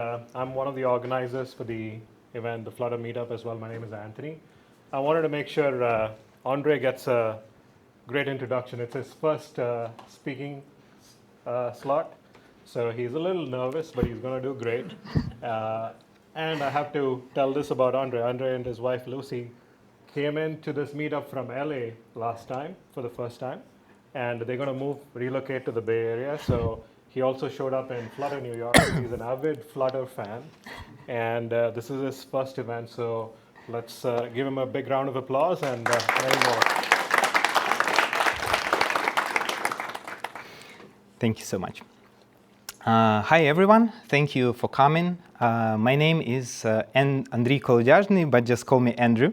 I'm one of the organizers for the event, the Flutter meetup as well. My name is Anthony. I wanted to make sure Andre gets a great introduction. It's his first speaking slot, so he's a little nervous, but he's going to do great. And I have to tell this about Andre. Andre and his wife Lucy came into this meetup from LA last time for the first time, and they're going to relocate to the Bay Area. So he also showed up in Flutter, New York. He's an avid Flutter fan, and this is his first event. So let's give him a big round of applause and many more. Thank you so much. Hi, everyone. Thank you for coming. My name is Andriy Kolodyazhny, but just call me Andrew.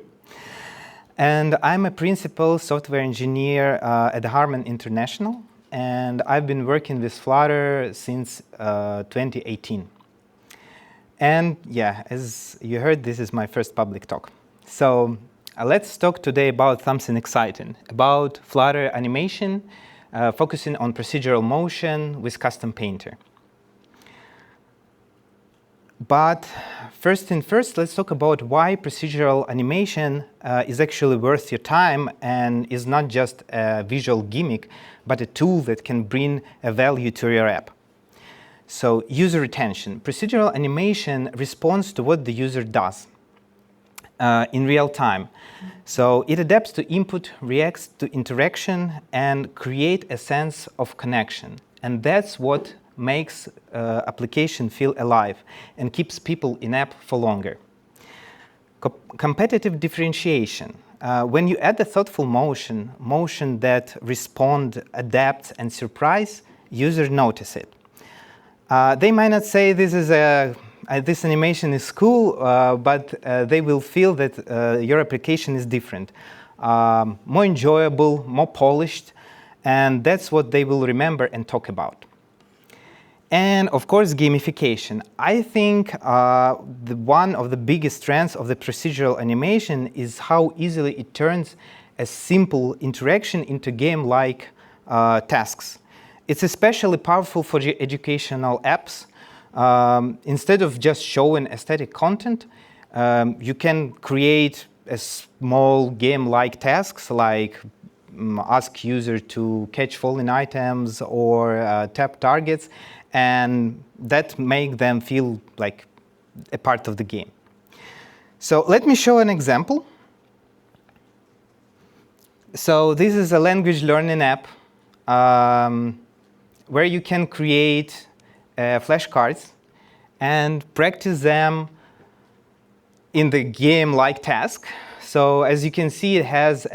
And I'm a principal software engineer at Harman International. And I've been working with Flutter since 2018. And yeah, as you heard, this is my first public talk. So let's talk today about something exciting, about Flutter animation, focusing on procedural motion with CustomPainter. But first thing first, let's talk about why procedural animation is actually worth your time and is not just a visual gimmick, but a tool that can bring a value to your app. So user retention. Procedural animation responds to what the user does in real time. So it adapts to input, reacts to interaction, and create a sense of connection. And that's what makes application feel alive and keeps people in app for longer. Competitive differentiation. When you add a thoughtful motion that respond, adapt, and surprise, users notice it. They might not say this animation is cool, but they will feel that your application is different, more enjoyable, more polished, and that's what they will remember and talk about. And of course, gamification. I think one of the biggest strengths of the procedural animation is how easily it turns a simple interaction into game-like tasks. It's especially powerful for educational apps. Instead of just showing aesthetic content, you can create a small game-like tasks like ask user to catch falling items or tap targets, and that make them feel like a part of the game. So let me show an example. So this is a language learning app where you can create flashcards and practice them in the game-like task. So as you can see, it has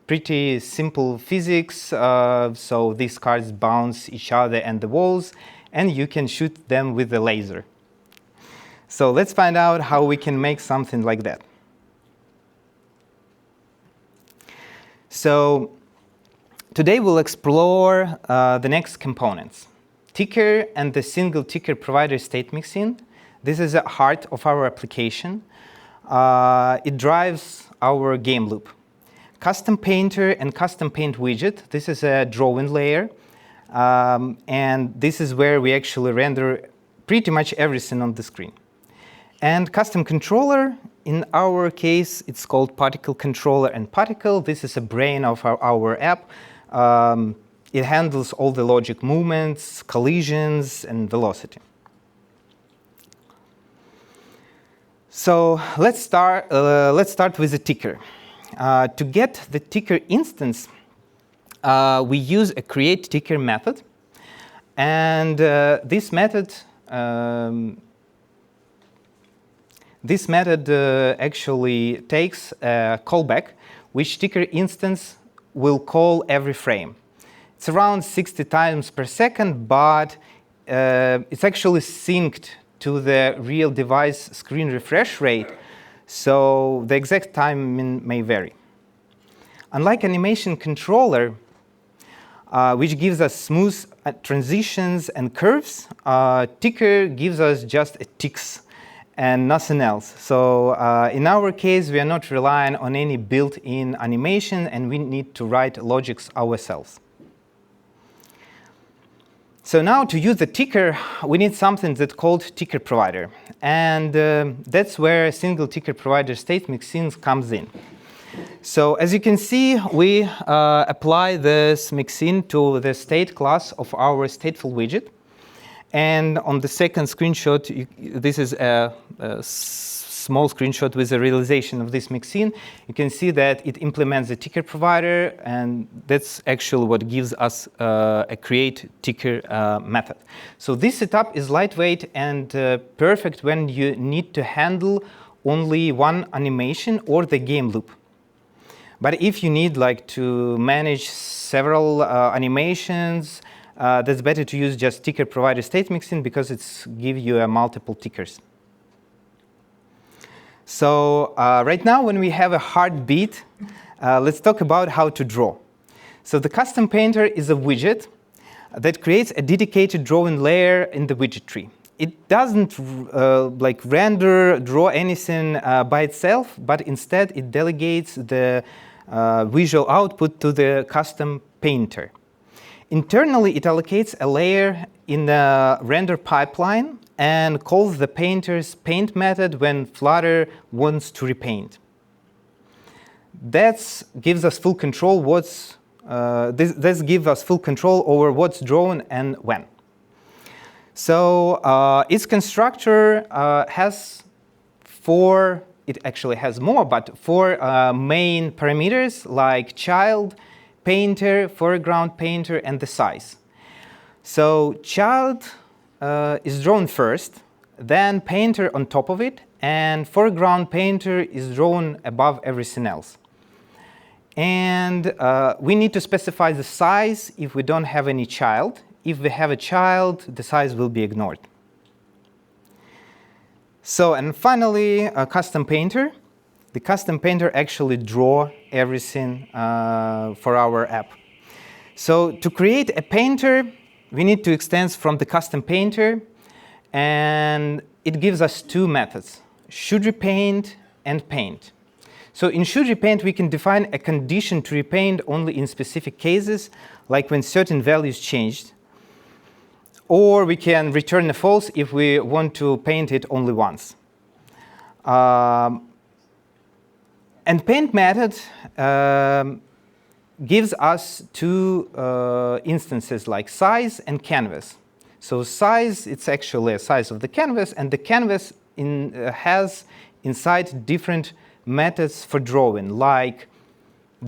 pretty simple physics, so these cards bounce each other and the walls, and you can shoot them with a laser. So let's find out how we can make something like that. So today we'll explore the next components. Ticker and the single ticker provider state mixing. This is the heart of our application. It drives our game loop. CustomPainter and CustomPaint widget. This is a drawing layer. And this is where we actually render pretty much everything on the screen. And custom controller, in our case, it's called particle controller and particle. This is a brain of our app. It handles all the logic movements, collisions, and velocity. So let's start with the ticker. To get the ticker instance, we use a create ticker method, and this method actually takes a callback, which ticker instance will call every frame. It's around 60 times per second, but it's actually synced to the real device screen refresh rate. So the exact time may vary. Unlike animation controller, which gives us smooth transitions and curves, ticker gives us just ticks and nothing else. So in our case, we are not relying on any built-in animation, and we need to write logics ourselves. So now to use the ticker, we need something that's called ticker provider. And that's where single ticker provider state mixins comes in. So as you can see, we apply this mixin to the state class of our stateful widget. And on the second screenshot, this is a small screenshot with the realization of this mixin. You can see that it implements the ticker provider, and that's actually what gives us a create ticker method. So this setup is lightweight and perfect when you need to handle only one animation or the game loop. But if you need to manage several animations, that's better to use just ticker provider state mixin because it's give you multiple tickers. So right now, when we have a heartbeat, let's talk about how to draw. So the CustomPainter is a widget that creates a dedicated drawing layer in the widget tree. It doesn't render, draw anything by itself, but instead it delegates the visual output to the CustomPainter. Internally, it allocates a layer in the render pipeline and calls the painter's paint method when Flutter wants to repaint. That gives us full control. This gives us full control over what's drawn and when. So its constructor has four. It actually has more, but four main parameters like child, painter, foreground painter, and the size. So child is drawn first, then painter on top of it, and foreground painter is drawn above everything else. And we need to specify the size if we don't have any child. If we have a child, the size will be ignored. So, and finally, a CustomPainter. The CustomPainter actually draw everything for our app. So to create a painter, we need to extend from the CustomPainter, and it gives us two methods, should repaint and paint. So in should repaint, we can define a condition to repaint only in specific cases, like when certain values changed. Or we can return a false if we want to paint it only once. And paint method gives us two instances like size and canvas. So size, it's actually a size of the canvas, and the canvas has inside different methods for drawing, like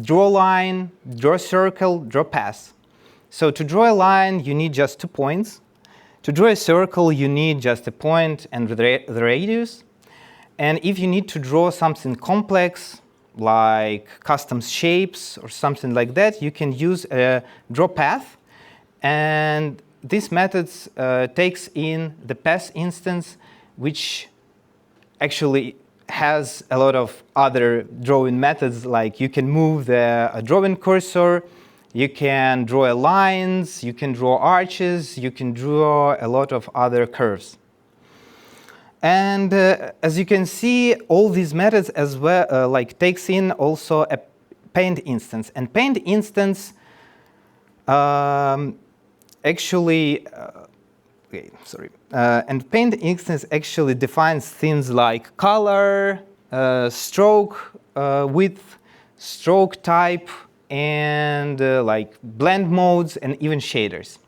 draw line, draw circle, draw path. So to draw a line, you need just 2 points. To draw a circle, you need just a point and the radius. And if you need to draw something complex, like custom shapes or something like that, you can use a draw path. And this method takes in the path instance, which actually has a lot of other drawing methods, like you can move the drawing cursor, you can draw lines, you can draw arches, you can draw a lot of other curves. And as you can see, all these methods as well takes in also a paint instance. And paint instance actually actually defines things like color, stroke width, stroke type, and like blend modes and even shaders.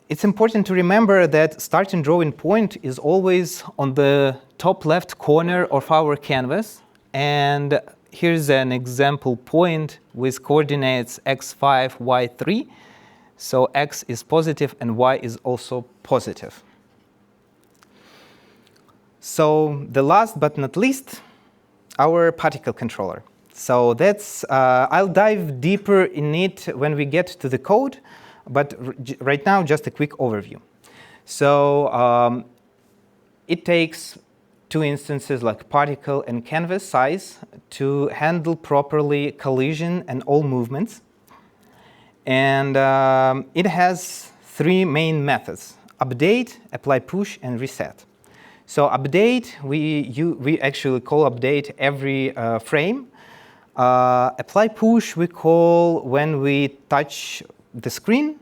It's important to remember that starting drawing point is always on the top left corner of our canvas. And here's an example point with coordinates x5, y3. So x is positive and y is also positive. So the last but not least, our particle controller. So that's, I'll dive deeper in it when we get to the code. But right now, just a quick overview. So it takes two instances like particle and canvas size to handle properly collision and all movements. And it has three main methods: update, apply push, and reset. So update, we actually call update every frame. Apply push we call when we touch the screen,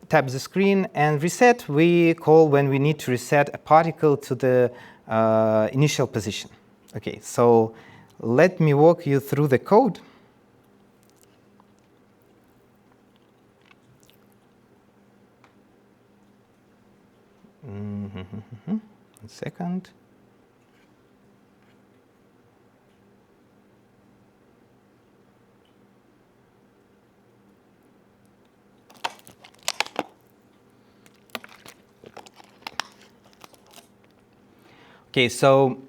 tap the screen, and reset we call when we need to reset a particle to the initial position. Okay, so let me walk you through the code. One second. Okay, so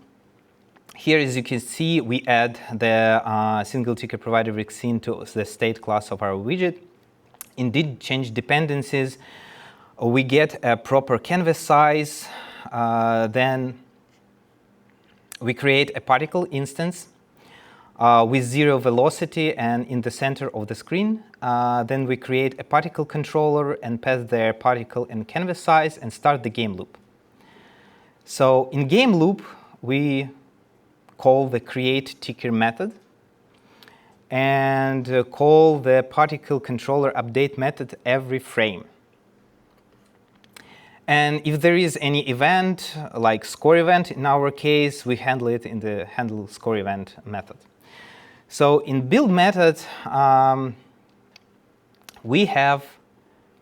here, as you can see, we add the single ticket provider vaccine to the state class of our widget. Indeed, change dependencies. We get a proper canvas size. Then we create a particle instance with 0 velocity and in the center of the screen. Then we create a particle controller and pass their particle and canvas size and start the game loop. So in game loop, we call the create ticker method and call the particle controller update method every frame. And if there is any event, like score event in our case, we handle it in the handle score event method. So in build method, we have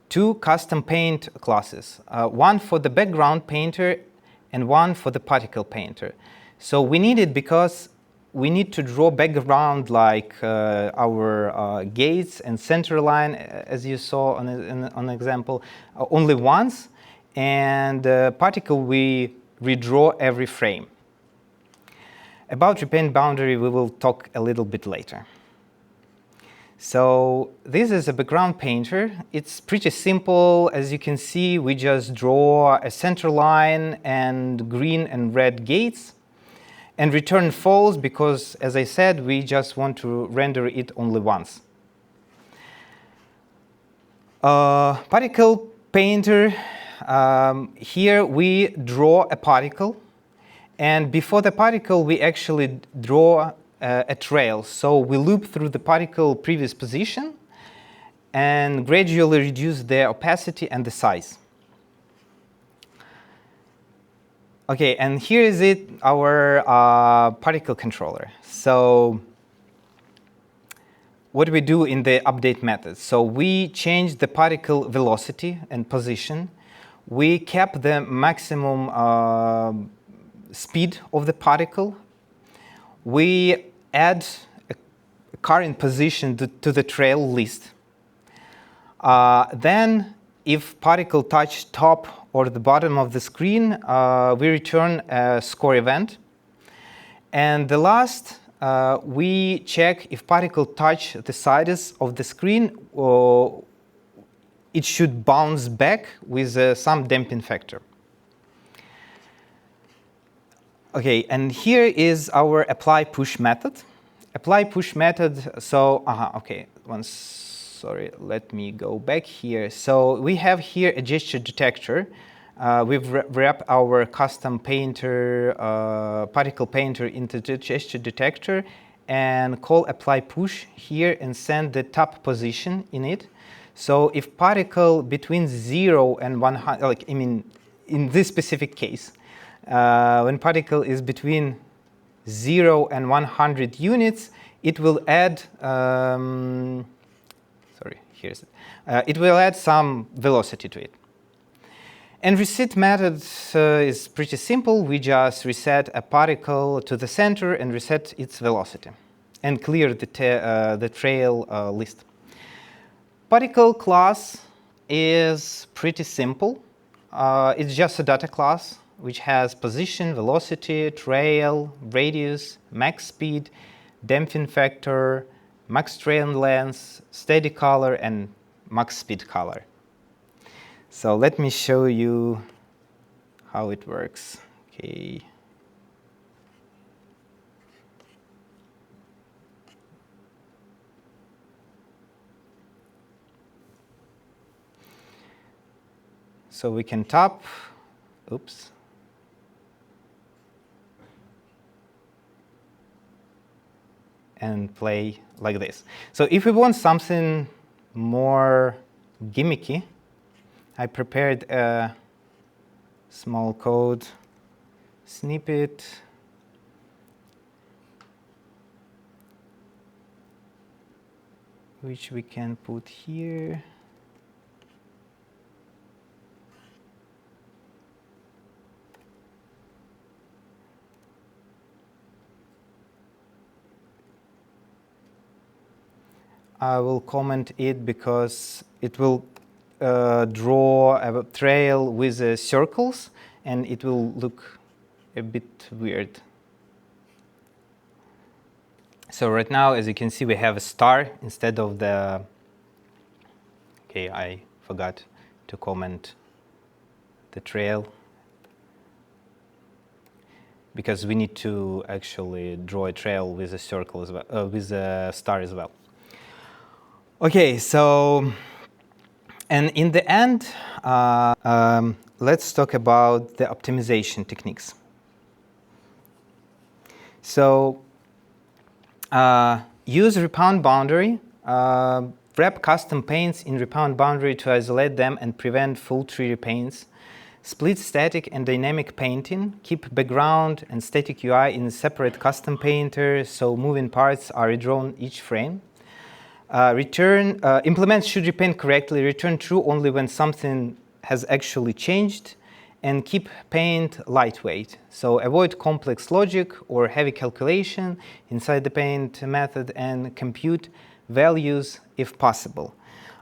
two custom paint classes, one for the background painter and one for the particle painter. So we need it because we need to draw background like our gates and center line, as you saw on an example, only once. And particle we redraw every frame. About repaint boundary, we will talk a little bit later. So this is a background painter. It's pretty simple. As you can see, we just draw a center line and green and red gates and return false because, as I said, we just want to render it only once. Particle painter. Here we draw a particle, and before the particle we actually draw a trail. So we loop through the particle previous position and gradually reduce the opacity and the size. Okay, and here is it, our particle controller. So what do we do in the update method? So we change the particle velocity and position. We kept the maximum speed of the particle. We add a current position to the trail list. Then, if particle touch top or the bottom of the screen, we return a score event. And the last, we check if particle touch the sides of the screen, it should bounce back with some damping factor. Okay, and here is our apply push method. Apply push method, so, okay, sorry, let me go back here. So we have here a gesture detector. We've wrapped our custom painter, particle painter into the gesture detector and call apply push here and send the top position in it. So if particle between 0 and 100, like I mean, in this specific case, when particle is between 0 and 100 units, it will add, sorry, here's it. It will add some velocity to it. And reset method is pretty simple. We just reset a particle to the center and reset its velocity and clear the trail list. Particle class is pretty simple. It's just a data class which has position, velocity, trail, radius, max speed, damping factor, max trail length, steady color, and max speed color. So let me show you how it works. Okay. So we can tap, oops. and play like this. So if we want something more gimmicky, I prepared a small code snippet which we can put here. I will comment it because it will draw a trail with circles, and it will look a bit weird. So right now, as you can see, we have a star instead of the... Okay, I forgot to comment the trail, because we need to actually draw a trail with a circle as well, with a star as well. Okay, so, and in the end, let's talk about the optimization techniques. So, use repound boundary, wrap custom paints in repound boundary to isolate them and prevent full tree repaints. Split static and dynamic painting. Keep background and static UI in a separate custom painter so moving parts are redrawn each frame. Implement should repaint correctly. Return true only when something has actually changed. And keep paint lightweight. So avoid complex logic or heavy calculation inside the paint method and compute values if possible.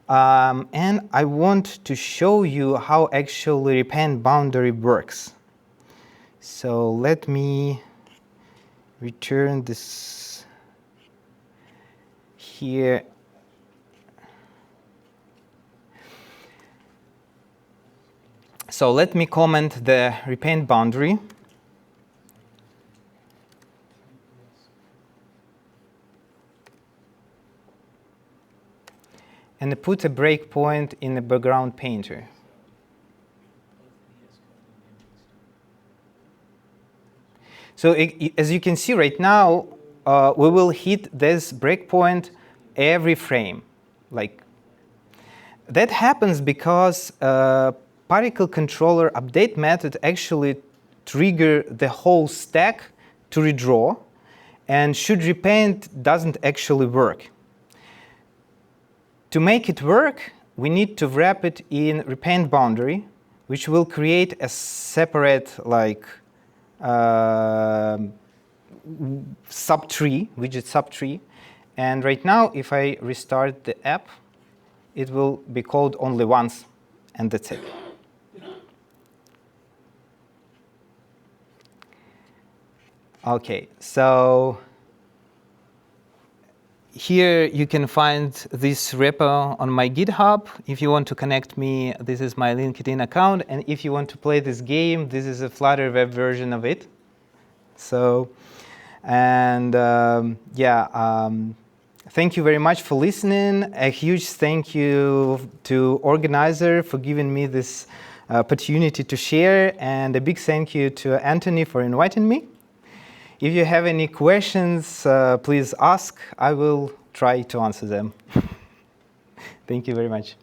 And I want to show you how actually repaint boundary works. So let me return this here. So let me comment the repaint boundary. And put a breakpoint in the background painter. So as you can see right now, we will hit this breakpoint every frame. Like that happens because particle controller update method actually trigger the whole stack to redraw, and should repaint doesn't actually work. To make it work, we need to wrap it in repaint boundary, which will create a separate like subtree, widget subtree. And right now, if I restart the app, it will be called only once, and that's it. Okay, so here you can find this repo on my GitHub. If you want to connect me, this is my LinkedIn account. And if you want to play this game, this is a Flutter web version of it. So, and thank you very much for listening. A huge thank you to organizer for giving me this opportunity to share. And a big thank you to Anthony for inviting me. If you have any questions, please ask. I will try to answer them. Thank you very much.